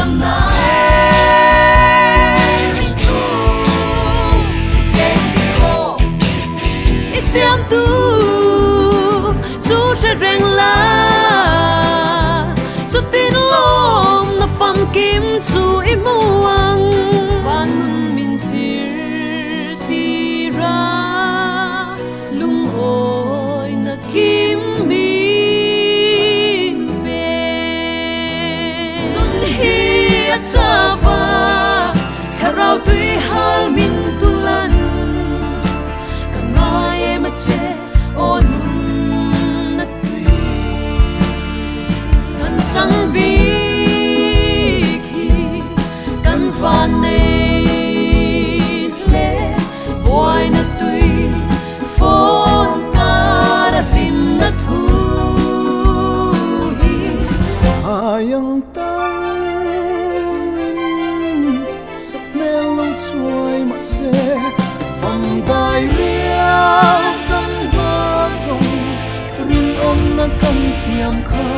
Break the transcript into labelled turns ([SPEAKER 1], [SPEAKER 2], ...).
[SPEAKER 1] năm nay tu đi cô xem tu chú sẽ rèn la chú tin lom na pham kim chú im muang van min sir ti ra lung oi na kim min pe nun hi atava tharau tui hal min tulan kangai ma che onun na tui kan chang bi ki kan van nei le boy na tui phon ka ra lim na thu hi
[SPEAKER 2] ayang tang sắc melo chuai ma se vòng tay riêng chân ba sông rin om na kan tiam kha